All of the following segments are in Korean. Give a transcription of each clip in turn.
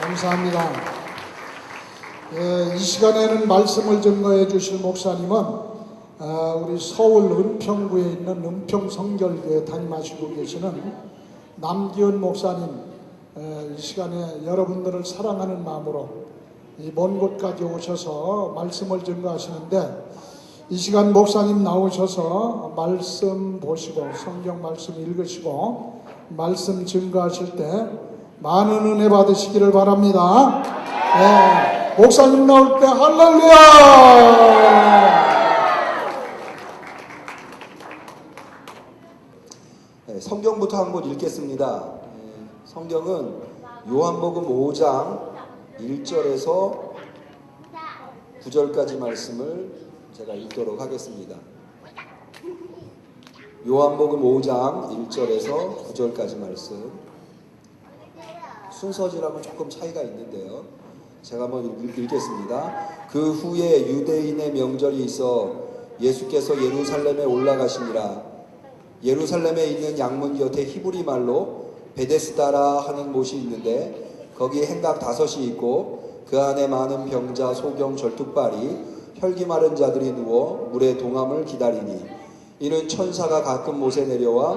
감사합니다. 이 시간에는 말씀을 증거해 주실 목사님은 우리 서울 은평구에 있는 은평성결교회 담임하시고 계시는 남기훈 목사님, 이 시간에 여러분들을 사랑하는 마음으로 이 먼 곳까지 오셔서 말씀을 증거하시는데, 이 시간 목사님 나오셔서 말씀 보시고 성경 말씀 읽으시고 말씀 증거하실 때 많은 은혜 받으시기를 바랍니다. 네, 목사님 나올 때 할렐루야! 네, 성경부터 한번 읽겠습니다. 성경은 요한복음 5장 1절에서 9절까지 말씀을 제가 읽도록 하겠습니다. 요한복음 5장 1절에서 9절까지 말씀. 순서지랑은 조금 차이가 있는데요, 제가 한번 읽겠습니다. 그 후에 유대인의 명절이 있어 예수께서 예루살렘에 올라가시니라. 예루살렘에 있는 양문 곁에 히브리 말로 베데스다라 하는 못이 있는데 거기 행각 5이 있고 그 안에 많은 병자, 소경, 절뚝발이, 혈기 마른 자들이 누워 물의 동함을 기다리니, 이는 천사가 가끔 못에 내려와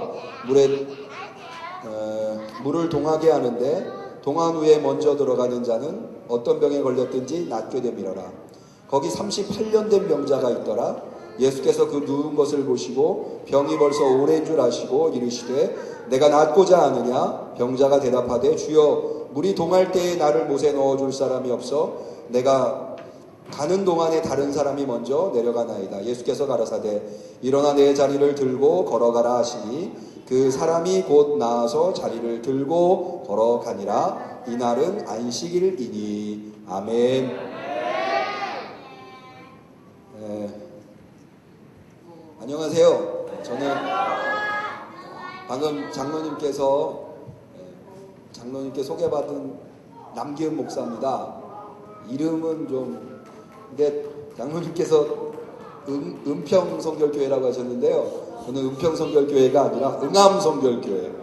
물을 동하게 하는데 동안 위에 먼저 들어가는 자는 어떤 병에 걸렸든지 낫게 됨이러라. 거기 38년 된 병자가 있더라. 예수께서 그 누운 것을 보시고 병이 벌써 오래인 줄 아시고 이르시되 내가 낫고자 하느냐? 병자가 대답하되 주여, 물이 동할 때에 나를 못에 넣어줄 사람이 없어 내가 가는 동안에 다른 사람이 먼저 내려가나이다. 예수께서 가라사대 일어나 내 자리를 들고 걸어가라 하시니 그 사람이 곧 나아서 자리를 들고 걸어가니라. 이날은 안식일이니. 아멘. 안녕하세요. 저는 방금 장로님께 소개받은 남기훈 목사입니다. 이름은 좀, 근데 장로님께서 은평성결교회라고 하셨는데요, 저는 은평성결교회가 아니라 응암성결교회.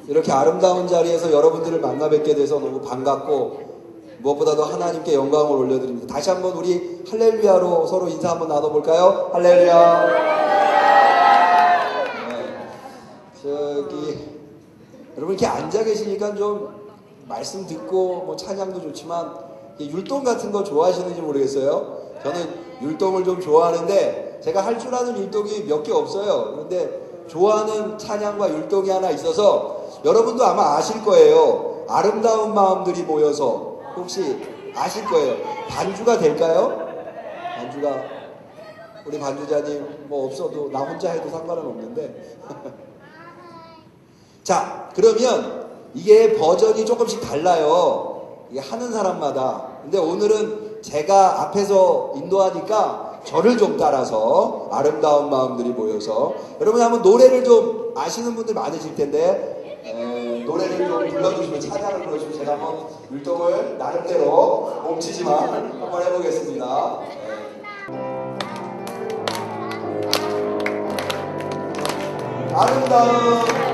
이렇게 아름다운 자리에서 여러분들을 만나 뵙게 돼서 너무 반갑고, 무엇보다도 하나님께 영광을 올려드립니다. 다시 한번 우리 할렐루야로 서로 인사 한번 나눠볼까요? 할렐루야. 여러분 이렇게 앉아 계시니까 좀 말씀 듣고 뭐 찬양도 좋지만 율동 같은 거 좋아하시는지 모르겠어요. 저는 율동을 좀 좋아하는데 제가 할 줄 아는 율동이 몇 개 없어요. 그런데 좋아하는 찬양과 율동이 하나 있어서 여러분도 아마 아실 거예요. 아름다운 마음들이 모여서. 혹시 아실 거예요. 반주가 될까요? 반주가, 우리 반주자님 뭐 없어도 나 혼자 해도 상관은 없는데 자, 그러면 이게 버전이 조금씩 달라요. 이게 하는 사람마다. 근데 오늘은 제가 앞에서 인도하니까 저를 좀 따라서 아름다운 마음들이 모여서, 여러분 한번 노래를 좀 아시는 분들 많으실 텐데 노래를 좀 불러주시면, 찬양을 불러주시면 제가 한번 율동을 나름대로 멈추지만 한번 해보겠습니다. 아름다운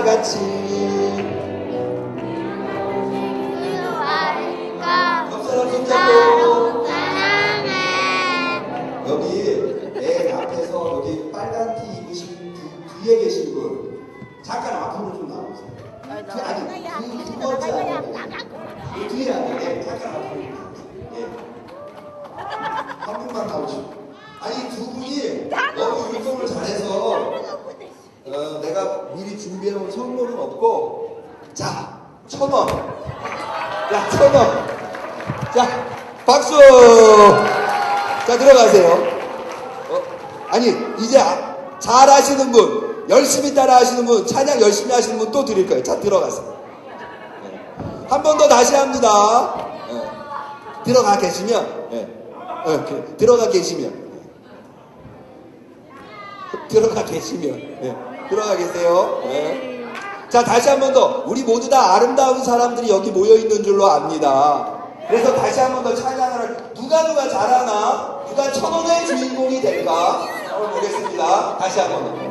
같이 옆사람 손잡고 여기 내 앞에서 여기 빨간 티 입으신 뒤에 계신 분 잠깐 앞으로 좀 나오세요. 아니 두 번째 아니에요. 뒤에 아니에요. 잠깐 앞으로. 한 분만 나오시고. 아니 두 분이 너무 율동을 잘해서 내가 미리 준비해온 선물은 없고, 자, 1,000원. 야, 1,000원. 자, 박수! 자, 들어가세요. 아니, 이제 잘 아시는 분. 열심히 따라 하시는 분, 찬양 열심히 하시는 분 또 드릴 거예요. 자, 들어가세요. 한 번 더 다시 합니다. 들어가 계시면, 들어가 계시면, 들어가 계세요. 자, 다시 한 번 더. 우리 모두 다 아름다운 사람들이 여기 모여 있는 줄로 압니다. 그래서 다시 한 번 더 찬양을 누가 잘하나? 누가 1,000원의 주인공이 될까? 한번 보겠습니다. 다시 한 번 더.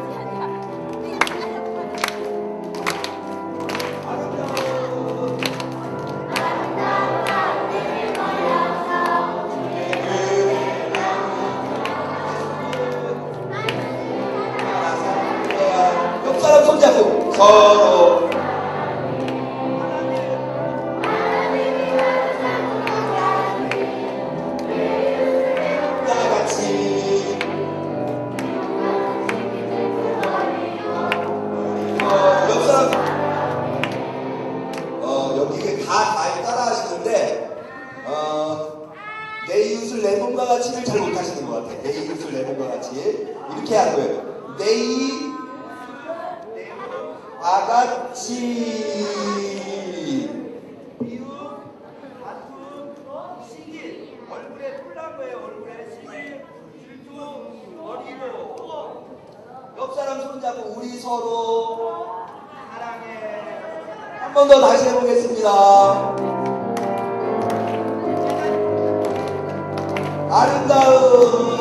옆 사람 손잡고 서로 여기 다 따라 하시는데, 내 이웃을 내 몸과 같이를 잘 못하시는 것 같아요. 내 이웃을 내 몸과 같이. 이렇게 하는 거예요. 내 이와 같이. 이웃, 다툼, 시기, 얼굴에 뿔난 거예요. 얼굴에 시기, 질투, 어리고. 옆 사람 손잡고 우리 서로 사랑해. 한 번 더 다시 해보겠습니다. 아름다운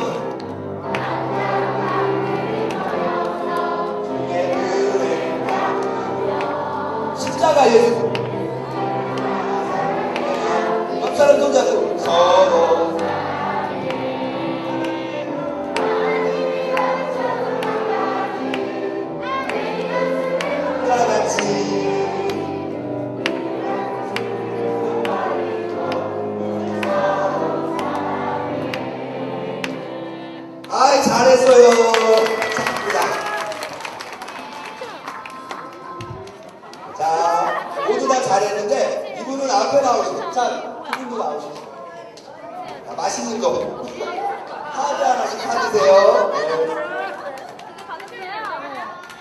십자가 예수. 옆 사람 손잡고 서로 같이. 아이, 잘했어요. 자, 모두 다 잘했는데 이분은 앞에 나오시죠. 자, 이분도 나오시죠. 자, 맛있는 거 카드 하나씩 사주세요.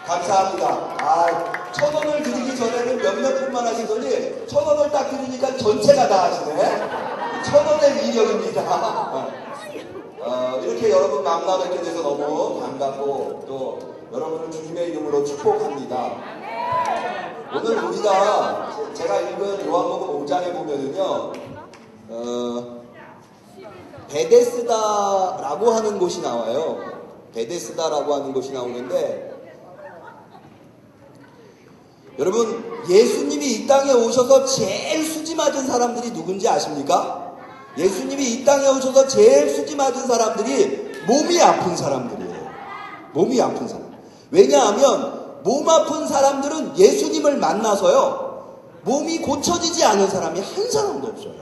감사합니다. 아, 1,000원을 드리기 전에는 몇몇 분만 하시더니 1,000원을 딱 드리니까 전체가 다 하시네. 1,000원의 위력입니다. 이렇게 여러분 만나뵙게 돼서 너무 반갑고 또 여러분을 주님의 이름으로 축복합니다. 오늘 우리가 제가 읽은 요한복음 5장에 보면은요, 베데스다라고 하는 곳이 나와요. 베데스다라고 하는 곳이 나오는데, 여러분, 예수님이 이 땅에 오셔서 제일 수지 맞은 사람들이 누군지 아십니까? 예수님이 이 땅에 오셔서 제일 수지 맞은 사람들이 몸이 아픈 사람들이에요. 몸이 아픈 사람. 왜냐하면 몸 아픈 사람들은 예수님을 만나서요, 몸이 고쳐지지 않은 사람이 한 사람도 없어요.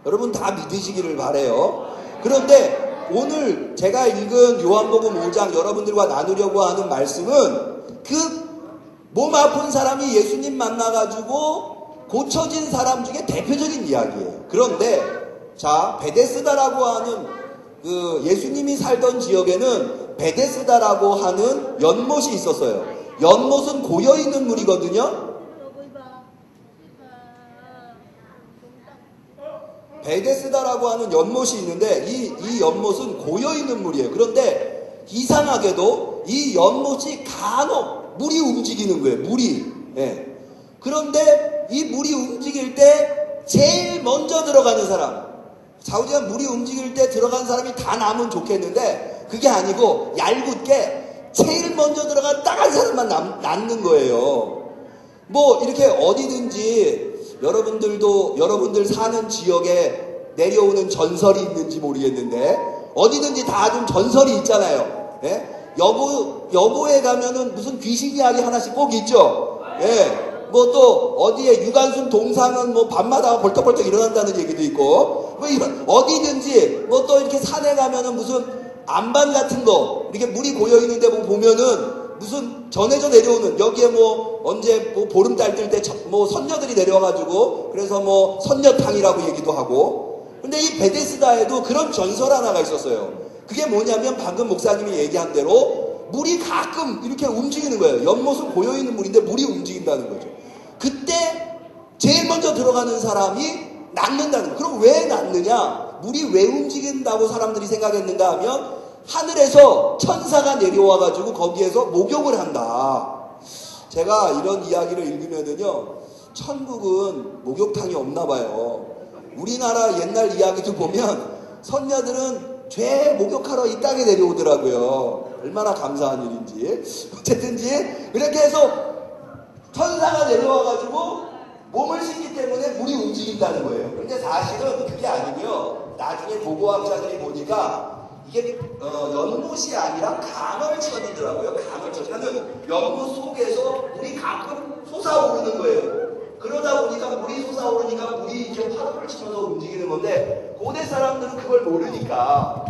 여러분 다 믿으시기를 바라요. 그런데 오늘 제가 읽은 요한복음 5장 여러분들과 나누려고 하는 말씀은 그 몸 아픈 사람이 예수님 만나가지고 고쳐진 사람 중에 대표적인 이야기예요. 그런데 자, 베데스다라고 하는 그 예수님이 살던 지역에는 베데스다라고 하는 연못이 있었어요. 연못은 고여있는 물이거든요. 베데스다라고 하는 연못이 있는데 이 연못은 고여있는 물이에요. 그런데 이상하게도 이 연못이 간혹 물이 움직이는 거예요. 물이. 예. 그런데 이 물이 움직일 때 제일 먼저 들어가는 사람, 좌우지가 물이 움직일 때 들어간 사람이 다 나면 좋겠는데 그게 아니고 얄궂게 제일 먼저 들어간 딱 한 사람만 남는 거예요. 뭐 이렇게 어디든지 여러분들 사는 지역에 내려오는 전설이 있는지 모르겠는데 어디든지 다 좀 전설이 있잖아요. 예? 여보에 가면은 무슨 귀신 이야기 하나씩 꼭 있죠. 예. 뭐 또 어디에 유관순 동상은 뭐 밤마다 벌떡벌떡 일어난다는 얘기도 있고, 뭐 이런 어디든지 뭐 또 이렇게 산에 가면은 무슨 안반 같은 거 이렇게 물이 고여 있는데 뭐 보면은 무슨 전해져 내려오는, 여기에 뭐 언제 뭐 보름달 뜰 때 뭐 선녀들이 내려와가지고 그래서 뭐 선녀탕이라고 얘기도 하고. 근데 이 베데스다에도 그런 전설 하나가 있었어요. 그게 뭐냐면 방금 목사님이 얘기한 대로 물이 가끔 이렇게 움직이는 거예요. 옆모습 고여있는 물인데 물이 움직인다는 거죠. 그때 제일 먼저 들어가는 사람이 낫는다는 거예요. 그럼 왜 낫느냐? 물이 왜 움직인다고 사람들이 생각했는가 하면 하늘에서 천사가 내려와가지고 거기에서 목욕을 한다. 제가 이런 이야기를 읽으면은요, 천국은 목욕탕이 없나 봐요. 우리나라 옛날 이야기도 보면 선녀들은 죄 목욕하러 이 땅에 내려오더라고요. 얼마나 감사한 일인지. 어쨌든지 이렇게 해서 천사가 내려와가지고 몸을 씻기 때문에 물이 움직인다는 거예요. 그런데 사실은 그게 아니고요. 나중에 보고학자들이 보니까 이게 연못이 아니라 간헐천이더라고요. 간헐천. 연못 속에서 물이 가끔 솟아오르는 거예요. 그러다 보니까 물이 솟아오르니까 물이 이렇게 파도를 치면서 움직이는 건데, 고대 사람들은 그걸 모르니까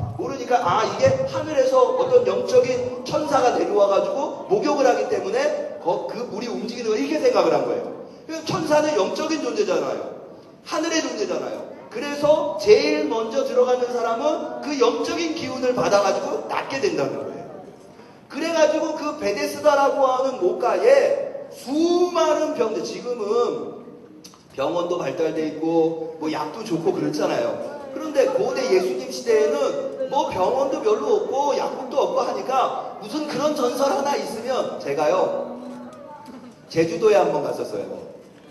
아, 이게 하늘에서 어떤 영적인 천사가 내려와가지고 목욕을 하기 때문에 그 물이 움직이는 걸 이렇게 생각을 한 거예요. 천사는 영적인 존재잖아요. 하늘의 존재잖아요. 그래서 제일 먼저 들어가는 사람은 그 영적인 기운을 받아가지고 낫게 된다는 거예요. 그래가지고 그 베데스다라고 하는 못가에 수많은 병들, 지금은 병원도 발달돼 있고 뭐 약도 좋고 그렇잖아요. 그런데 고대 예수님 시대에는 뭐 병원도 별로 없고 약국도 없고 하니까 무슨 그런 전설 하나 있으면, 제가요 제주도에 한번 갔었어요.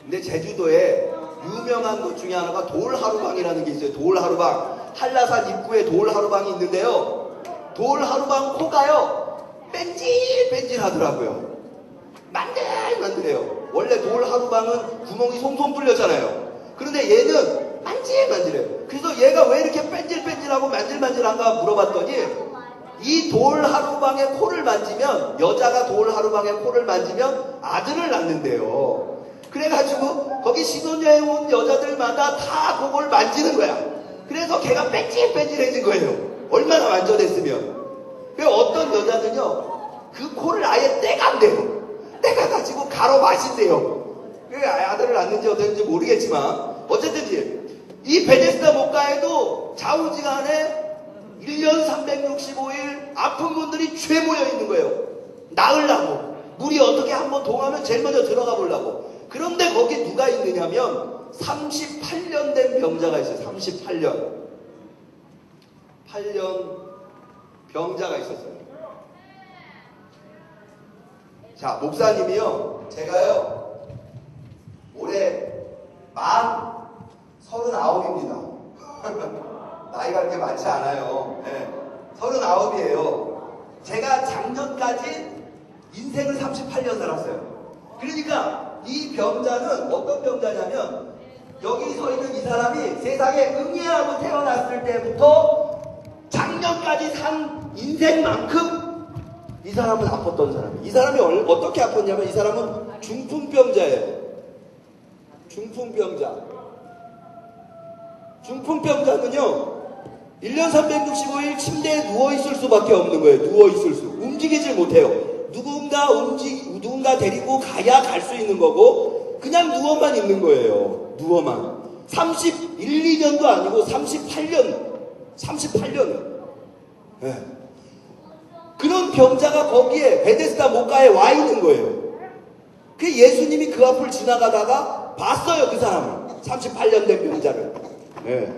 근데 제주도에 유명한 곳 중에 하나가 돌하루방이라는 게 있어요. 돌하루방. 한라산 입구에 돌하루방이 있는데요, 돌하루방 코가요 뺀질 하더라고요. 만들만들해요. 원래 돌하루방은 구멍이 송송 뚫렸잖아요. 그런데 얘는 만질만질해요. 그래서 얘가 왜 이렇게 뺀질뺀질하고 만질만질한가 물어봤더니, 이 돌하루방의 코를 만지면, 여자가 돌하루방의 코를 만지면 아들을 낳는데요. 그래가지고 거기 신혼여행 온 여자들마다 다 그걸 만지는 거야. 그래서 걔가 뺀질뺀질해진 거예요. 얼마나 만져댔으면. 그래서 어떤 여자는요, 그 코를 아예 떼간대요. 떼가가지고 가로 마신대요. 그게 아들을 낳는지 어땠는지 모르겠지만, 어쨌든 이 베데스다 못가에도 좌우지간에 1년 365일 아픈 분들이 죄 모여 있는 거예요. 나으려고. 물이 어떻게 한번 동하면 제일 먼저 들어가 보려고. 그런데 거기 누가 있느냐면 38년 된 병자가 있어요. 38년. 8년 병자가 있었어요. 자, 목사님이요, 제가요 올해 만 39입니다. 나이가 그렇게 많지 않아요. 네. 39이에요. 제가 작년까지 인생을 38년 살았어요. 그러니까 이 병자는 어떤 병자냐면, 여기 서 있는 이 사람이 세상에 응애하고 태어났을 때부터 작년까지 산 인생만큼 이 사람은 아팠던 사람이에요. 이 사람이 어떻게 아팠냐면, 이 사람은 중풍병자예요. 중풍병자. 중풍병자는요, 1년 365일 침대에 누워있을 수밖에 없는 거예요. 누워있을 수. 움직이질 못해요. 누군가 데리고 가야 갈 수 있는 거고, 그냥 누워만 있는 거예요. 누워만. 31, 2년도 아니고 38년. 네. 그런 병자가 거기에 베데스다 못가에 와 있는 거예요. 그 예수님이 그 앞을 지나가다가 봤어요, 그 사람을. 38년 된 병자를. 네.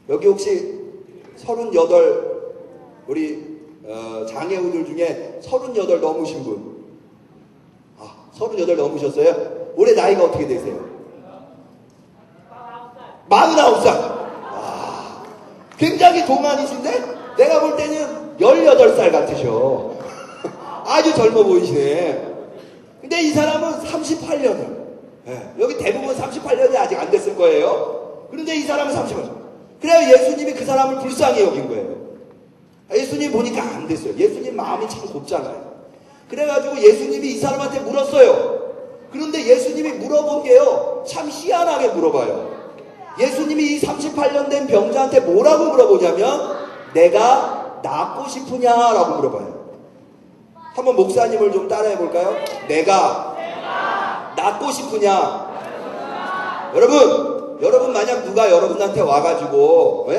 여기 혹시 38 우리 장애우들 중에 38 넘으신 분? 38 넘으셨어요? 올해 나이가 어떻게 되세요? 49살. 굉장히 동안이신데 내가 볼 때는 18살 같으셔. 아주 젊어 보이시네. 근데 이 사람은 38년을. 네. 여기 대부분 38년이 아직 안 됐을 거예요. 그런데 이 사람은 38년. 그래야 예수님이 그 사람을 불쌍히 여긴 거예요. 예수님 보니까 안 됐어요. 예수님 마음이 참 곱잖아요. 그래가지고 예수님이 이 사람한테 물었어요. 그런데 예수님이 물어본 게요, 참 희한하게 물어봐요. 예수님이 이 38년 된 병자한테 뭐라고 물어보냐면, 내가 낫고 싶으냐라고 물어봐요. 한번 목사님을 좀 따라해 볼까요? 내가 낫고 싶으냐? 여러분 만약 누가 여러분한테 와가지고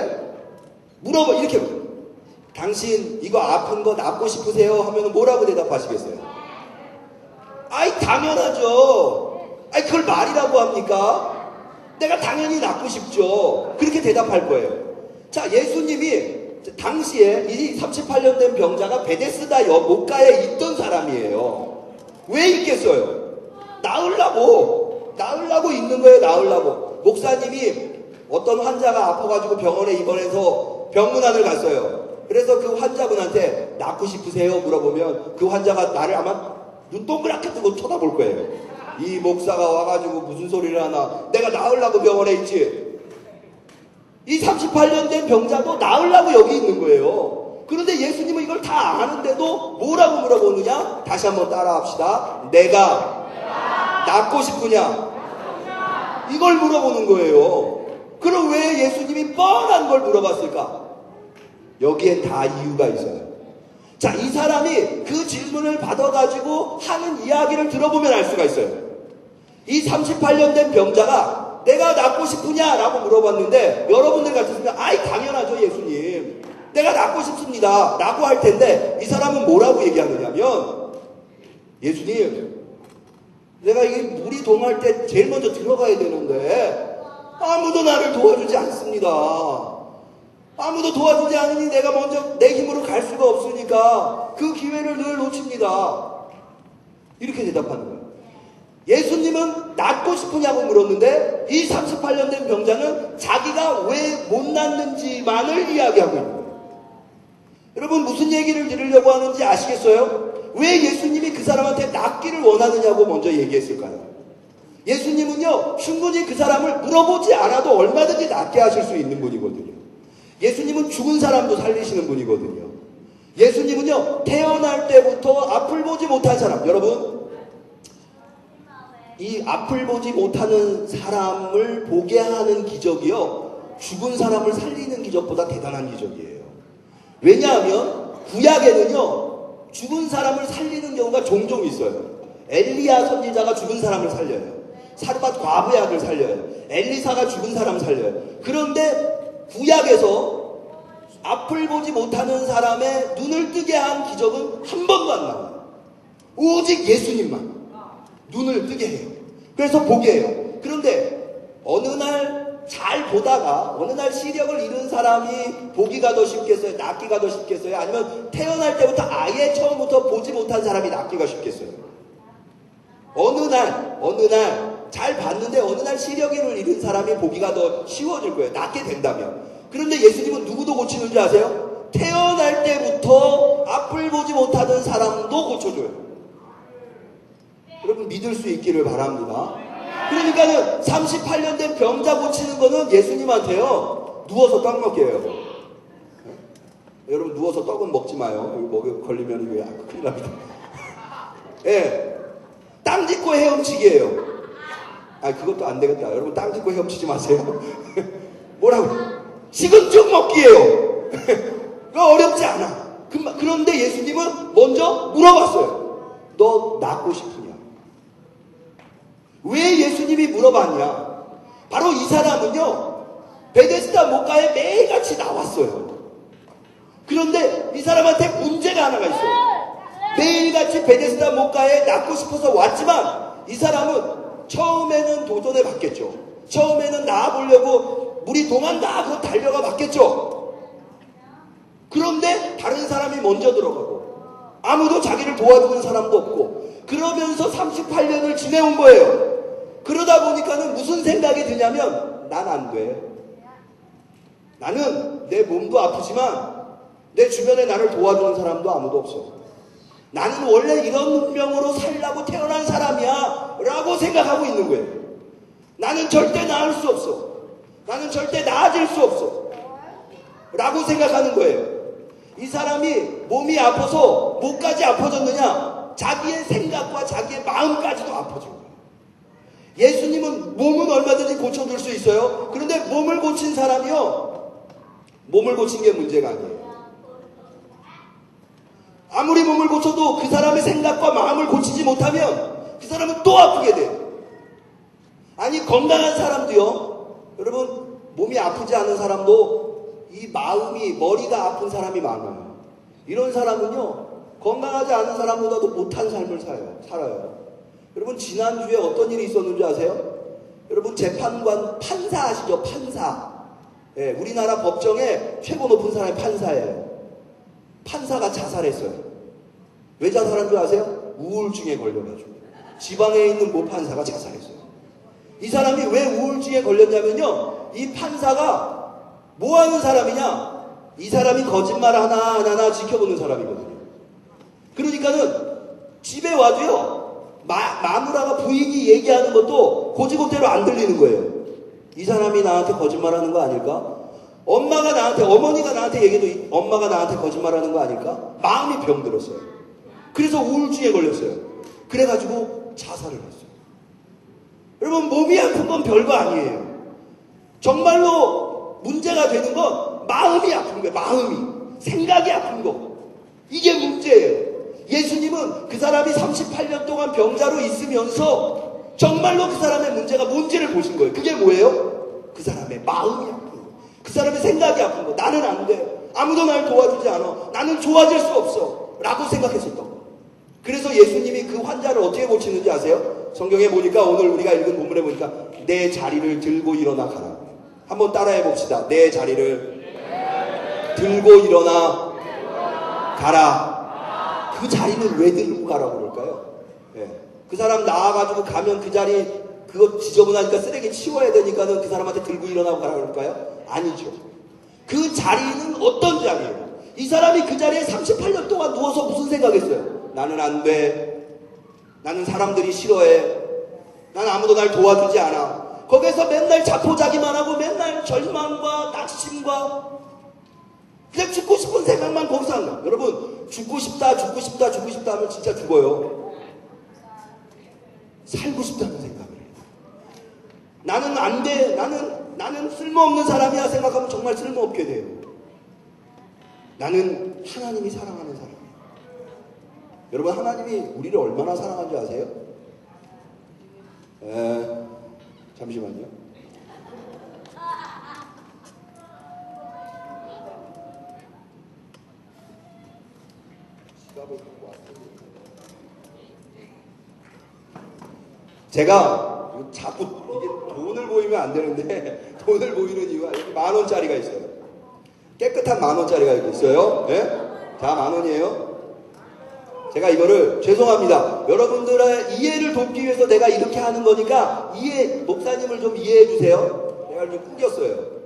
물어봐, 이렇게 당신 이거 아픈 거 낫고 싶으세요? 하면 뭐라고 대답하시겠어요? 아이 당연하죠. 아이 그걸 말이라고 합니까? 내가 당연히 낫고 싶죠. 그렇게 대답할 거예요. 자, 예수님이 당시에 이 38년 된 병자가 베데스다 목가에 있던 사람이에요. 왜 있겠어요? 나으려고 있는 거예요. 나으려고. 목사님이 어떤 환자가 아파가지고 병원에 입원해서 병문안을 갔어요. 그래서 그 환자분한테 낫고 싶으세요? 물어보면 그 환자가 나를 아마 눈 동그랗게 뜨고 쳐다볼 거예요. 이 목사가 와가지고 무슨 소리를 하나. 내가 나으려고 병원에 있지. 이 38년 된 병자도 나으려고 여기 있는 거예요. 그런데 예수님은 이걸 다 아는데도 뭐라고 물어보느냐? 다시 한번 따라합시다. 내가 낫고 싶으냐? 이걸 물어보는 거예요. 그럼 왜 예수님이 뻔한 걸 물어봤을까? 여기엔 다 이유가 있어요. 자, 이 사람이 그 질문을 받아가지고 하는 이야기를 들어보면 알 수가 있어요. 이 38년 된 병자가 내가 낫고 싶으냐? 라고 물어봤는데 여러분들 같으시면 아이 당연하죠 예수님. 내가 낫고 싶습니다. 라고 할 텐데 이 사람은 뭐라고 얘기하느냐면 예수님 내가 이 물이 동할 때 제일 먼저 들어가야 되는데 아무도 나를 도와주지 않습니다. 아무도 도와주지 않으니 내가 먼저 내 힘으로 갈 수가 없으니까 그 기회를 늘 놓칩니다. 이렇게 대답하는 거예요. 예수님은 낫고 싶으냐고 물었는데 이 38년 된 병자는 자기가 왜 못 낫는지만을 이야기하고 있는 거예요. 여러분 무슨 얘기를 들으려고 하는지 아시겠어요? 왜 예수님이 그 사람한테 낫기를 원하느냐고 먼저 얘기했을까요? 예수님은요 충분히 그 사람을 물어보지 않아도 얼마든지 낫게 하실 수 있는 분이거든요. 예수님은 죽은 사람도 살리시는 분이거든요. 예수님은요 태어날 때부터 앞을 보지 못한 사람, 여러분 이 앞을 보지 못하는 사람을 보게 하는 기적이요 죽은 사람을 살리는 기적보다 대단한 기적이에요. 왜냐하면 구약에는요 죽은 사람을 살리는 경우가 종종 있어요. 엘리야 선지자가 죽은 사람을 살려요. 사르밧 과부의 아들 살려요. 엘리사가 죽은 사람 살려요. 그런데 구약에서 앞을 보지 못하는 사람의 눈을 뜨게 한 기적은 한 번도 안 나와요. 오직 예수님만 눈을 뜨게 해요. 그래서 보게 해요. 그런데 어느 날 잘 보다가 어느 날 시력을 잃은 사람이 보기가 더 쉽겠어요? 낫기가 더 쉽겠어요? 아니면 태어날 때부터 아예 처음부터 보지 못한 사람이 낫기가 쉽겠어요? 어느 날 잘 봤는데 어느 날 시력을 잃은 사람이 보기가 더 쉬워질 거예요. 낫게 된다면. 그런데 예수님은 누구도 고치는 줄 아세요? 태어날 때부터 앞을 보지 못하던 사람도 고쳐줘요. 여러분 믿을 수 있기를 바랍니다. 그러니까는 38년 된 병자 고치는 거는 예수님한테요 누워서 떡 먹게 해요. 여러분 누워서 떡은 먹지 마요. 여기 목에 걸리면 이게 큰일 납니다. 예, 땅 짚고 헤엄치기예요. 아 그것도 안 되겠다. 여러분 땅 짚고 헤엄치지 마세요. 뭐라고? 식은죽 먹기예요. 그거 어렵지 않아. 그런데 예수님은 먼저 물어봤어요. 너 낫고 싶으냐? 왜 예수님이 물어봤냐? 바로 이 사람은요 베데스다 목가에 매일같이 나왔어요. 그런데 이 사람한테 문제가 하나가 있어요. 매일같이 베데스다 목가에 낫고 싶어서 왔지만 이 사람은 처음에는 도전해 봤겠죠. 처음에는 나아보려고 물이 동한다 하고 달려가 봤겠죠. 그런데 다른 사람이 먼저 들어가고 아무도 자기를 도와주는 사람도 없고 그러면서 38년을 지내온 거예요. 그러다 보니까는 무슨 생각이 드냐면 난 안 돼. 나는 내 몸도 아프지만 내 주변에 나를 도와주는 사람도 아무도 없어. 나는 원래 이런 운명으로 살라고 태어난 사람이야 라고 생각하고 있는 거예요. 나는 절대 나을 수 없어. 나는 절대 나아질 수 없어 라고 생각하는 거예요. 이 사람이 몸이 아파서 목까지 아파졌느냐? 자기의 생각과 자기의 마음까지도 아파진 거예요. 예수님은 몸은 얼마든지 고쳐줄 수 있어요. 그런데 몸을 고친 사람이요 몸을 고친 게 문제가 아니에요. 아무리 몸을 고쳐도 그 사람의 생각과 마음을 고치지 못하면 그 사람은 또 아프게 돼요. 아니 건강한 사람도요 여러분 몸이 아프지 않은 사람도 이 마음이 머리가 아픈 사람이 많아요. 이런 사람은요, 건강하지 않은 사람보다도 못한 삶을 살아요. 여러분, 지난주에 어떤 일이 있었는지 아세요? 여러분, 재판관, 판사 아시죠? 판사. 예, 우리나라 법정에 최고 높은 사람이 판사예요. 판사가 자살했어요. 왜 자살한 줄 아세요? 우울증에 걸려가지고. 지방에 있는 모 판사가 자살했어요. 이 사람이 왜 우울증에 걸렸냐면요, 이 판사가 뭐 하는 사람이냐? 이 사람이 거짓말 하나하나 지켜보는 사람이거든요. 그러니까는 집에 와도요, 마누라가 부인이 얘기하는 것도 고지고대로 안 들리는 거예요. 이 사람이 나한테 거짓말하는 거 아닐까? 어머니가 나한테 얘기해도 엄마가 나한테 거짓말하는 거 아닐까? 마음이 병들었어요. 그래서 우울증에 걸렸어요. 그래가지고 자살을 했어요. 여러분, 몸이 아픈 건 별거 아니에요. 정말로 문제가 되는 건 마음이 아픈 거예요. 마음이. 생각이 아픈 거. 이게 문제예요. 예수님은 그 사람이 38년 동안 병자로 있으면서 정말로 그 사람의 문제가 뭔지를 보신 거예요. 그게 뭐예요? 그 사람의 마음이 아픈 거. 그 사람의 생각이 아픈 거. 나는 안 돼. 아무도 날 도와주지 않아. 나는 좋아질 수 없어. 라고 생각했었던 거. 그래서 예수님이 그 환자를 어떻게 고치는지 아세요? 성경에 보니까, 오늘 우리가 읽은 본문에 보니까 내 자리를 들고 일어나 가라. 한번 따라해 봅시다. 내 자리를 들고 일어나 가라. 그 자리는 왜 들고 가라고 그럴까요? 예. 그 사람 나와가지고 가면 그 자리, 그거 지저분하니까 쓰레기 치워야 되니까는 그 사람한테 들고 일어나고 가라고 그럴까요? 아니죠. 그 자리는 어떤 자리예요? 이 사람이 그 자리에 38년 동안 누워서 무슨 생각했어요? 나는 안 돼. 나는 사람들이 싫어해. 난 아무도 날 도와주지 않아. 거기서 맨날 자포자기만 하고 맨날 절망과 낙심과 그냥 죽고 싶은 생각만 거기서 한 거야. 여러분, 죽고 싶다 하면 진짜 죽어요. 살고 싶다는 생각을 해요. 나는 안 돼. 나는 쓸모없는 사람이야 생각하면 정말 쓸모없게 돼요. 나는 하나님이 사랑하는 사람이에요. 여러분, 하나님이 우리를 얼마나 사랑한 줄 아세요? 잠시만요. 제가 자꾸 이게 돈을 보이면 안 되는데 돈을 보이는 이유가 여기 10,000원짜리가 있어요. 깨끗한 10,000원짜리가 여기 있어요. 네? 다 10,000원이에요. 제가 이거를 죄송합니다. 여러분들의 이해를 돕기 위해서 내가 이렇게 하는 거니까 목사님을 좀 이해해 주세요. 내가 좀 끊겼어요.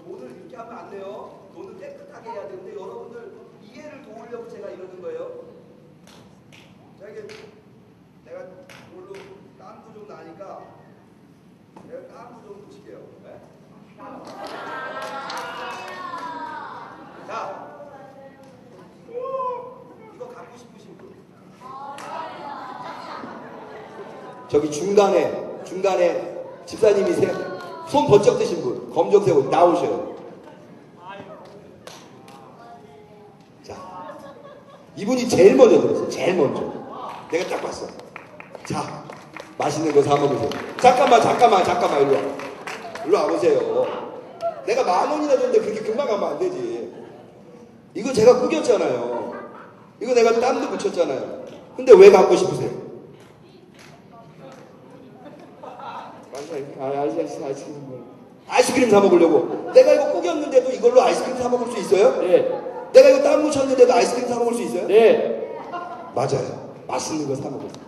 돈을 이렇게 하면 안 돼요. 돈을 깨끗하게 해야 되는데 여러분들 이해를 도우려고 제가 이러는 거예요. 자, 이게 내가 이걸로 땀도 좀 나니까 내가 땀도 좀 붙일게요. 네? 자, 이거 갖고 싶으신 분? 저기 중간에 집사님이세요? 손 번쩍 드신 분, 검정색 옷 나오셔요. 자, 이분이 제일 먼저 들었어요. 제일 먼저. 내가 딱 봤어. 자, 맛있는 거 사 먹으세요. 잠깐만, 일로 와. 일로 와보세요. 내가 10,000원이나 줬는데 그렇게 금방 가면 안 되지. 이거 제가 꾸겼잖아요. 이거 내가 땀도 묻혔잖아요. 근데 왜 갖고 싶으세요? 아이스크림 사 먹으려고. 내가 이거 꾸겼는데도 이걸로 아이스크림 사 먹을 수 있어요? 네. 내가 이거 땀 묻혔는데도 아이스크림 사 먹을 수 있어요? 네. 맞아요. 맛있는 거 사 먹으세요.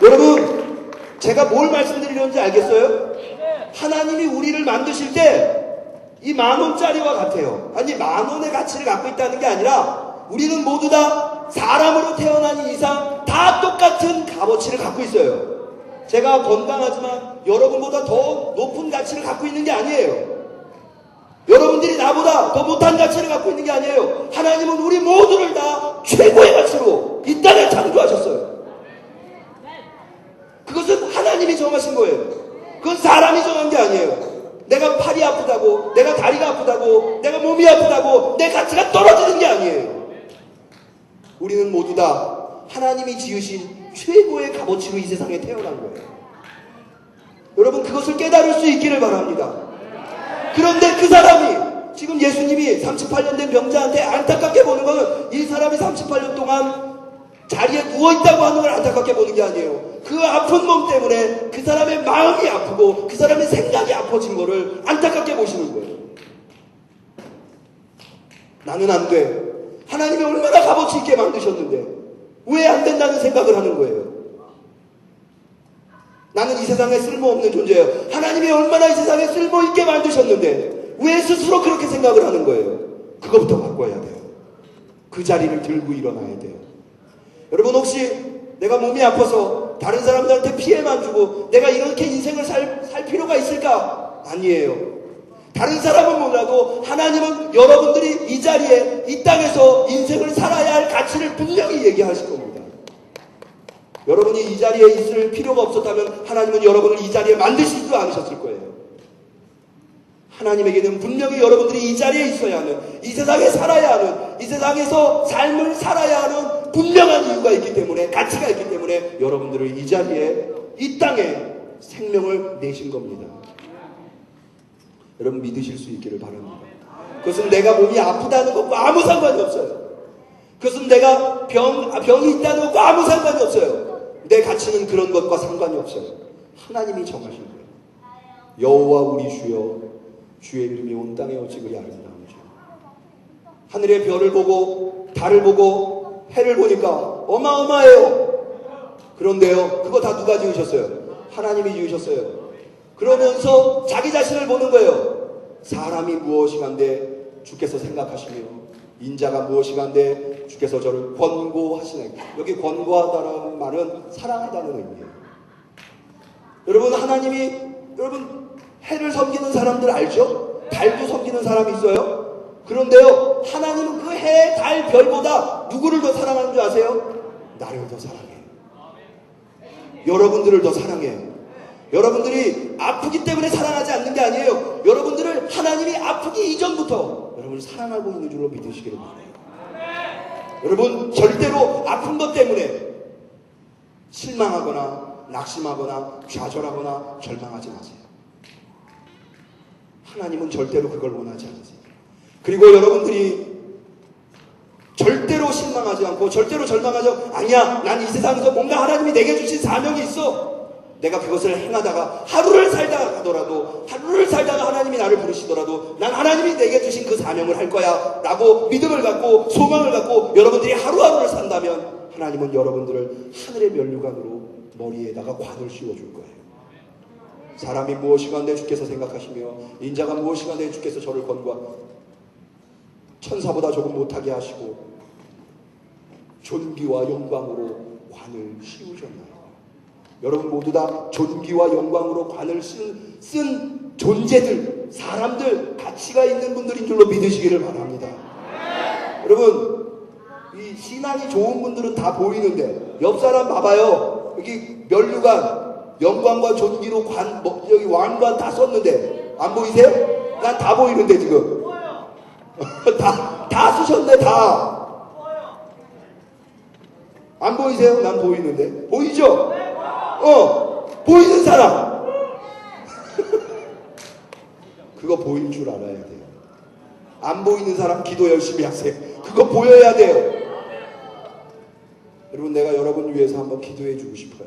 여러분, 제가 뭘 말씀드리려는지 알겠어요? 하나님이 우리를 만드실 때 이 10,000원짜리와 같아요. 아니, 10,000원의 가치를 갖고 있다는 게 아니라 우리는 모두 다 사람으로 태어난 이상 다 똑같은 값어치를 갖고 있어요. 제가 건강하지만 여러분보다 더 높은 가치를 갖고 있는 게 아니에요. 여러분들이 나보다 더 못한 가치를 갖고 있는 게 아니에요. 하나님은 우리 모두를 다 최고의 가치로 이 땅에 창조하셨어요. 그것은 하나님이 정하신 거예요. 그건 사람이 정한 게 아니에요. 내가 팔이 아프다고, 내가 다리가 아프다고, 내가 몸이 아프다고 내 가치가 떨어지는 게 아니에요. 우리는 모두 다 하나님이 지으신 최고의 값어치로 이 세상에 태어난 거예요. 여러분 그것을 깨달을 수 있기를 바랍니다. 그런데 그 사람이 지금 예수님이 38년 된 병자한테 안타깝게 보는 것은 이 사람이 38년 동안 자리에 누워있다고 하는 걸 안타깝게 보는 게 아니에요. 그 아픈 몸 때문에 그 사람의 마음이 아프고 그 사람의 생각이 아파진 거를 안타깝게 보시는 거예요. 나는 안 돼. 하나님이 얼마나 값어치 있게 만드셨는데 왜 안 된다는 생각을 하는 거예요. 나는 이 세상에 쓸모없는 존재예요. 하나님이 얼마나 이 세상에 쓸모있게 만드셨는데 왜 스스로 그렇게 생각을 하는 거예요. 그거부터 바꿔야 돼요. 그 자리를 들고 일어나야 돼요. 여러분 혹시 내가 몸이 아파서 다른 사람들한테 피해만 주고 내가 이렇게 인생을 살 필요가 있을까? 아니에요. 다른 사람은 몰라도 하나님은 여러분들이 이 자리에 이 땅에서 인생을 살아야 할 가치를 분명히 얘기하실 겁니다. 여러분이 이 자리에 있을 필요가 없었다면 하나님은 여러분을 이 자리에 만드시지도 않으셨을 거예요. 하나님에게는 분명히 여러분들이 이 자리에 있어야 하는, 이 세상에 살아야 하는, 이 세상에서 삶을 살아야 하는 분명한 이유가 있기 때문에, 가치가 있기 때문에 여러분들을 이 자리에, 이 땅에 생명을 내신 겁니다. 여러분 믿으실 수 있기를 바랍니다. 그것은 내가 몸이 아프다는 것과 아무 상관이 없어요. 그것은 내가 병이 있다는 것과 아무 상관이 없어요. 내 가치는 그런 것과 상관이 없어요. 하나님이 정하신 거예요. 여호와 우리 주여, 주의 이름이 온 땅에 어찌 그리 아름다운지. 하늘의 별을 보고 달을 보고 해를 보니까 어마어마해요. 그런데요, 그거 다 누가 지으셨어요? 하나님이 지으셨어요. 그러면서 자기 자신을 보는 거예요. 사람이 무엇이간데 주께서 생각하시며 인자가 무엇이간데 주께서 저를 권고하시네. 여기 권고하다는 말은 사랑하다는 의미예요. 여러분 하나님이, 여러분 해를 섬기는 사람들 알죠? 달도 섬기는 사람이 있어요. 그런데요, 하나님은 그 해, 달, 별보다 누구를 더 사랑하는 줄 아세요? 나를 더 사랑해요. 여러분들을 더 사랑해요. 여러분들이 아프기 때문에 사랑하지 않는 게 아니에요. 여러분들을 하나님이 아프기 이전부터 여러분을 사랑하고 있는 줄로 믿으시기를 바라요. 여러분 절대로 아픈 것 때문에 실망하거나 낙심하거나 좌절하거나 절망하지 마세요. 하나님은 절대로 그걸 원하지 않으세요. 그리고 여러분들이 절대로 실망하지 않고 절대로 절망하지 않고, 아니야, 난 이 세상에서 뭔가 하나님이 내게 주신 사명이 있어. 내가 그것을 행하다가 하루를 살다가 가더라도, 하루를 살다가 하나님이 나를 부르시더라도 난 하나님이 내게 주신 그 사명을 할 거야 라고 믿음을 갖고 소망을 갖고 여러분들이 하루하루를 산다면 하나님은 여러분들을 하늘의 면류관으로 머리에다가 관을 씌워줄 거예요. 사람이 무엇이간데 주께서 생각하시며 인자가 무엇이간데 주께서 저를 천사보다 조금 못하게 하시고 존귀와 영광으로 관을 씌우셨나요? 여러분 모두 다 존귀와 영광으로 관을 쓴 존재들, 사람들, 가치가 있는 분들인 줄로 믿으시기를 바랍니다. 여러분 이 신앙이 좋은 분들은 다 보이는데 옆 사람 봐봐요. 여기 면류관, 영광과 존귀로 여기 왕관 다 썼는데 안 보이세요? 난 다 보이는데 지금 다 쓰셨네. 다 안 보이세요? 난 보이는데. 보이죠? 보이는 사람 그거 보일 줄 알아야 돼요. 안 보이는 사람 기도 열심히 하세요. 그거 보여야 돼요. 여러분 내가 여러분 위해서 한번 기도해 주고 싶어요.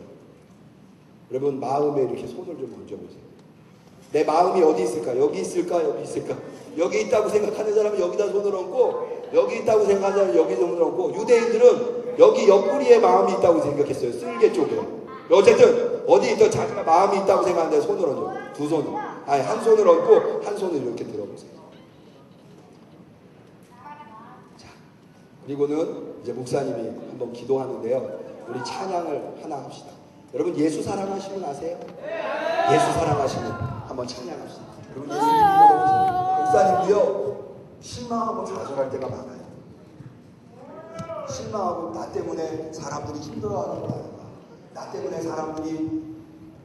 여러분 마음에 이렇게 손을 좀 얹어보세요. 내 마음이 어디 있을까? 여기 있을까? 여기 있을까? 여기 있다고 생각하는 사람은 여기다 손을 얹고, 여기 있다고 생각하는 사람은 여기 손을 얹고, 유대인들은 여기 옆구리에 마음이 있다고 생각했어요. 쓸개 쪽에. 어쨌든 어디 있던 자기가 마음이 있다고 생각하는데 손을 얹어. 두 손을. 아니 한 손을 얹고 한 손을 이렇게 들어보세요. 자, 그리고는 이제 목사님이 한번 기도하는데요. 우리 찬양을 하나 합시다. 여러분 예수 사랑하시면 아세요? 예수 사랑하시면 한번 찬양합시다. 여러분 예수님 믿어보세요. 목사님도요 실망하고 좌절할 때가 많아요. 실망하고 나 때문에 사람들이 힘들어하는 거 아닌가, 나 때문에 사람들이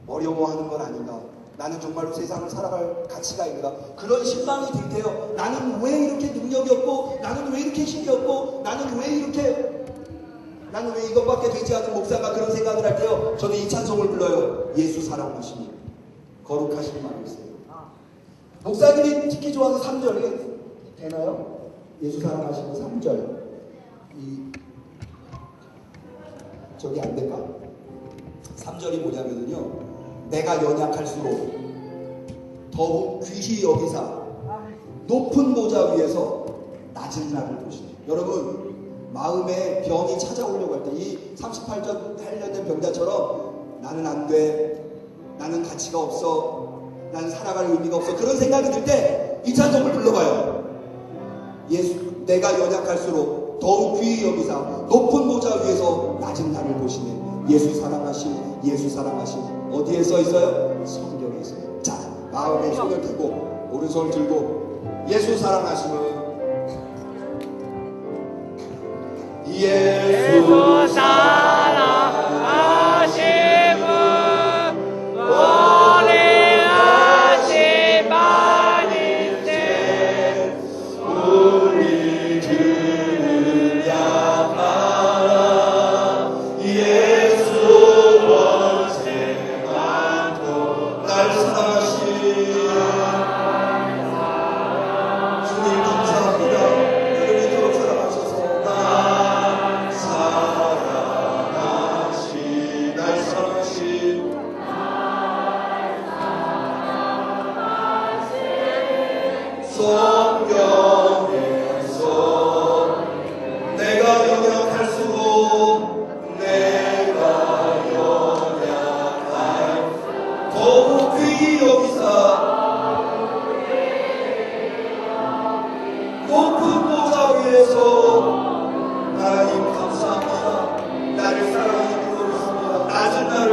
어려워하는 건 아닌가, 나는 정말로 세상을 살아갈 가치가 있는가, 그런 실망이 들 때요. 나는 왜 이렇게 능력이 없고, 나는 왜 이렇게 힘이 없고, 나는 왜 이것밖에 되지 않은 목사가, 그런 생각을 할 때요. 저는 이 찬송을 불러요. 예수 사랑하시니. 거룩하신 말이세요. 목사님이 특히 좋아하는 3절이 되나요? 예수 사랑하시는 3절. 저기 안 될까? 3절이 뭐냐면요, 내가 연약할수록 더욱 귀히 여기사 높은 보좌 위에서 낮은 나를 보시네. 여러분, 마음에 병이 찾아오려고 할 때 이 38년 된 병자처럼 나는 안 돼, 나는 가치가 없어, 나는 살아갈 의미가 없어, 그런 생각이 들 때 이 찬송을 불러봐요. 예수, 내가 연약할수록 더욱 귀히 여기사 높은 보좌 위에서 낮은 나를 보시네. 예수 사랑하심, 예수 사랑하심. 어디에 써 있어요? 성경에 있어요. 자, 마음에 손을 대고 오른손을 들고 예수 사랑하심은 예수 사랑하심은 원해하신 바니세 우리들은 약하나 예수 원생만도 날 사랑하신 주님 감사합니다. 우리를 이토록 사랑하셔서 날 사랑하신 성경에서 내가 연약할수록 더욱 귀히 여기사 높은 보좌 위에서 하나님 감사합니다. 나를 사랑해 주셨습니다. 낮은 나를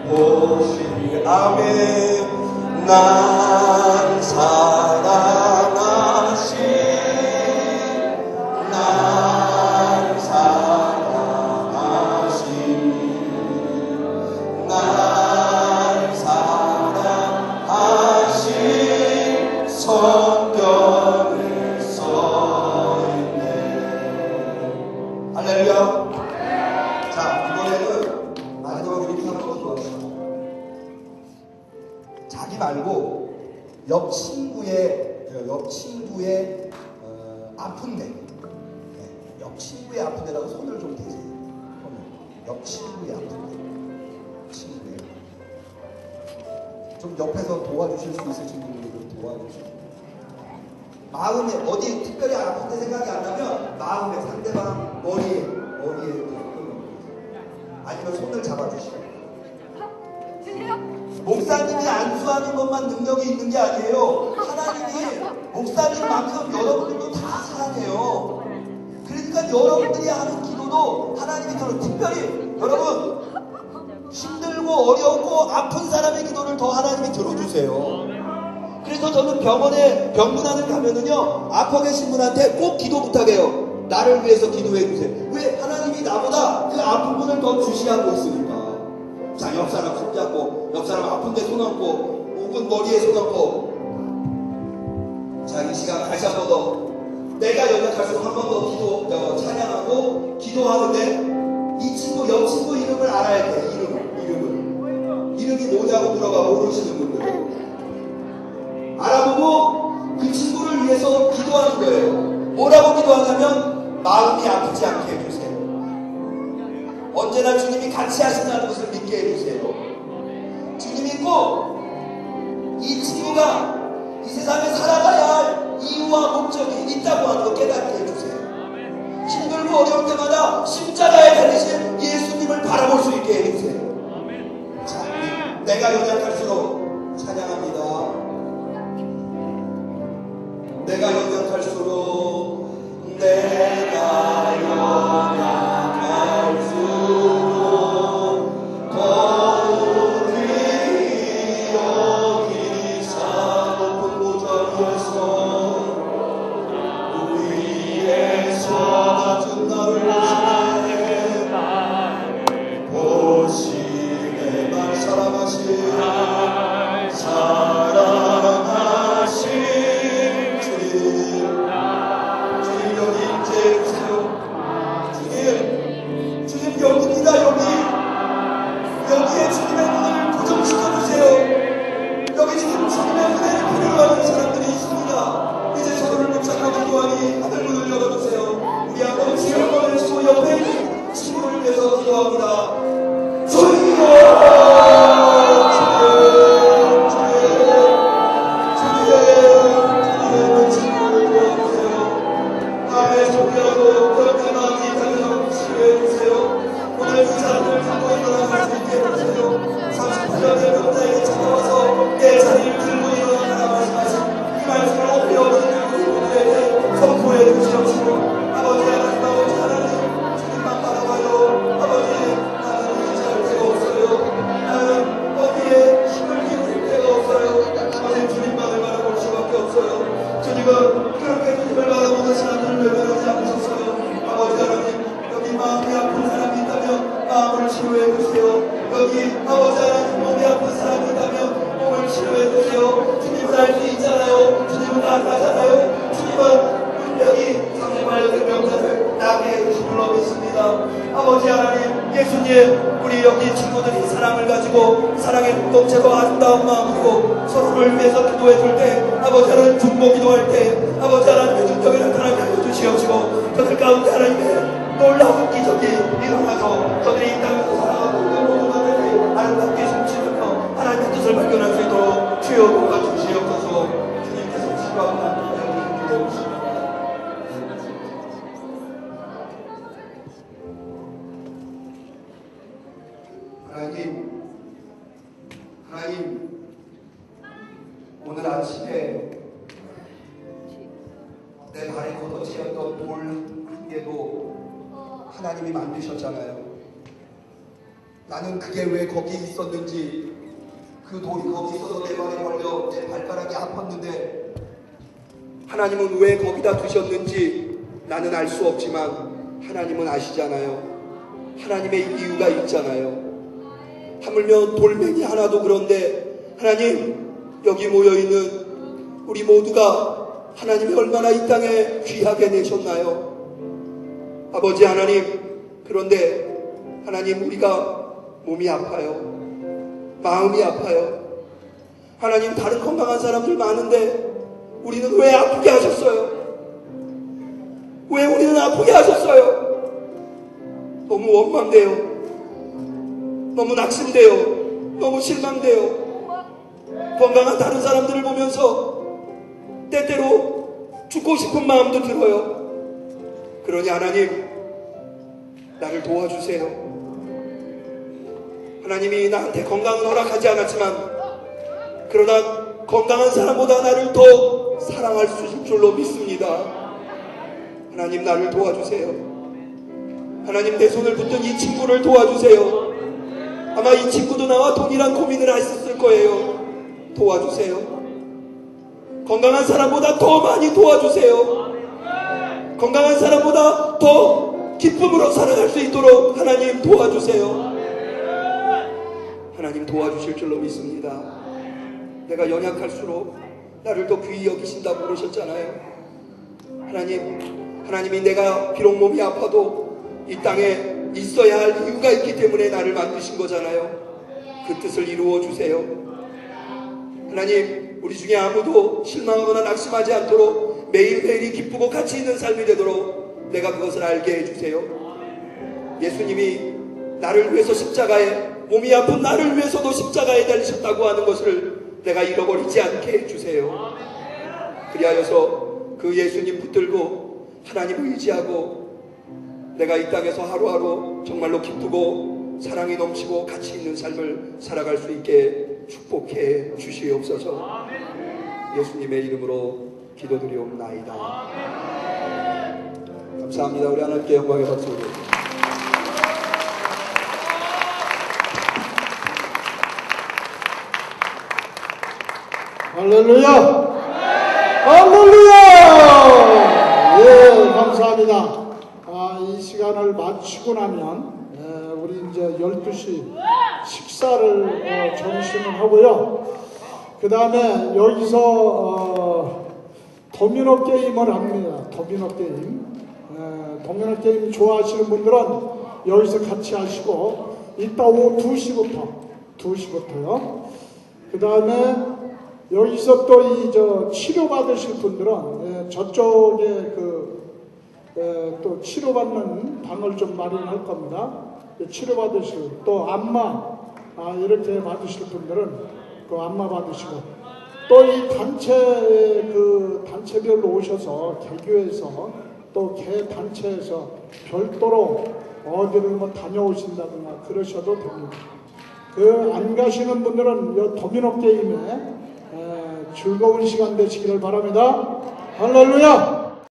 보시니 아멘. 난 사랑하신 성경에 써있네. 할렐루야. 자, 이번에는 마지막 우리 한번 도와주세요. 자기 말고 옆 친구의 아픈데, 옆 친구의 아픈데다가 손을 좀 대세요. 옆 친구의 아픈데, 친구예요. 좀 옆에서 도와주실 수 있으신 분들이 좀 도와주시고, 마음에 어디 특별히 아픈데 생각이 안 나면 마음에 상대방 머리에 아니면 손을 잡아주시고. 목사님이 안수하는 것만 능력이 있는 게 아니에요. 하나님이 목사님만큼 여러분들도 다 사랑해요. 그러니까 여러분들이 하는 기도도 하나님이 특별히 여러분 힘들고 어렵고 아픈 사람의 기도를 더 하나님이 들어주세요. 그래서 저는 병원에 병문안을 가면은요, 아파 계신 분한테 꼭 기도 부탁해요. 나를 위해서 기도해 주세요. 왜? 하나님이 나보다 그 아픈 분을 더 주시하고 있으니까. 자, 옆 사람 손 잡고, 옆 사람 아픈데 손 얹고, 혹은 머리에 손 얹고. 자, 이 시간 다시 한 번 더 내가 연약할수록 한 번 더 찬양하고 기도하는데, 이 친구, 옆 친구 이름을 알아야 돼. 이름이 뭐냐고 물어봐. 모르시는 분들 알아보고 그 친구를 위해서 기도하는 거예요. 뭐라고 기도하냐면 마음이 아프지 않게 해주세요. 언제나 주님이 같이 하신다는 것을 믿게 해주세요. 주님이 꼭 이 친구가 이 세상에 살아가야 할 이유와 목적이 있다고 하는 거 깨닫게 해주세요. 힘들고 어려울 때마다 십자가에 달리신 예수님을 바라볼 수 있게 해주세요. 자, 내가 연약할수록 찬양합니다. 내가 연약할수록 더욱 귀히 여기사 높은 보좌 위에서 낮은 나를 보시네. 날 사랑하신 주님의 은혜를 필요로 하는 사람들이 있습니다. 이제 서로를 묵상하고 기도하니 하늘 문을 열어주세요. 우리 아버지 영광을 주시고 옆에 있는 친구를 위해서 기도합니다. 아버지 하나님, 예수님, 우리 여기 친구들이 사랑을 가지고 사랑의 공동체로 아름다운 마음으로 서로를 위해서 기도해 줄 때, 아버지 하나님 중보 기도할 때, 아버지 하나님의 능력이 나타나게 하여 주시옵시고, 저들 가운데 하나님의 놀라운 기적이 일어나서 저들이 이 땅에서 살아가고 있는 모든 것들이 아름답게 숨쉬면서 하나님의 뜻을 발견할 수 있도록 주여 도와주시옵소서. 주님께서 시간과 기도하옵시고 하나님, 오늘 아침에 내 발에 걷어채였던 돌 한 개도 하나님이 만드셨잖아요. 나는 그게 왜 거기 있었는지, 그 돌이 거기 있어서 내 발에 걸려 내 발가락이 아팠는데 하나님은 왜 거기다 두셨는지 나는 알 수 없지만 하나님은 아시잖아요. 하나님의 이유가 있잖아요. 하물며 돌멩이 하나도 그런데 하나님, 여기 모여있는 우리 모두가 하나님이 얼마나 이 땅에 귀하게 내셨나요? 아버지 하나님, 그런데 하나님, 우리가 몸이 아파요. 마음이 아파요. 하나님, 다른 건강한 사람들 많은데 우리는 왜 아프게 하셨어요? 왜 우리는 아프게 하셨어요? 너무 원망돼요. 너무 낙심돼요. 너무 실망돼요. 건강한 다른 사람들을 보면서 때때로 죽고 싶은 마음도 들어요. 그러니 하나님, 나를 도와주세요. 하나님이 나한테 건강은 허락하지 않았지만 그러나 건강한 사람보다 나를 더 사랑할 수 있을 줄로 믿습니다. 하나님, 나를 도와주세요. 하나님, 내 손을 붙든 이 친구를 도와주세요. 아마 이 친구도 나와 동일한 고민을 했었을 거예요. 도와주세요. 건강한 사람보다 더 많이 도와주세요. 건강한 사람보다 더 기쁨으로 살아갈 수 있도록 하나님 도와주세요. 하나님, 도와주실 줄로 믿습니다. 내가 연약할수록 나를 더 귀히 여기신다고 그러셨잖아요. 하나님이 내가 비록 몸이 아파도 이 땅에 있어야 할 이유가 있기 때문에 나를 만드신 거잖아요. 그 뜻을 이루어 주세요. 하나님, 우리 중에 아무도 실망하거나 낙심하지 않도록 매일매일이 기쁘고 가치 있는 삶이 되도록 내가 그것을 알게 해주세요. 예수님이 나를 위해서 십자가에, 몸이 아픈 나를 위해서도 십자가에 달리셨다고 하는 것을 내가 잃어버리지 않게 해주세요. 그리하여서 그 예수님 붙들고 하나님을 의지하고 내가 이 땅에서 하루하루 정말로 기쁘고 사랑이 넘치고 가치 있는 삶을 살아갈 수 있게 축복해 주시옵소서. 예수님의 이름으로 기도드리옵나이다. 감사합니다. 우리 하나님께 영광의 박수 드립니다. 할렐루야! 할렐루야! 예, 감사합니다. 이 시간을 마치고 나면 우리 이제 12시 식사를 정신을 하고요. 그 다음에 여기서 도미노 게임을 합니다. 도미노 게임. 도미노 게임 좋아하시는 분들은 여기서 같이 하시고 이따 오후 2시부터요. 그 다음에 여기서 또 이 치료 받으실 분들은 저쪽에 또 치료받는 방을 좀 마련할 겁니다. 치료 받으실 또 안마 이렇게 받으실 분들은 그 안마 받으시고 또 이 단체별로 오셔서 개교에서 또 개 단체에서 별도로 어디를 다녀오신다거나 그러셔도 됩니다. 안 가시는 분들은 이 도미노 게임에 즐거운 시간 되시기를 바랍니다. 할렐루야!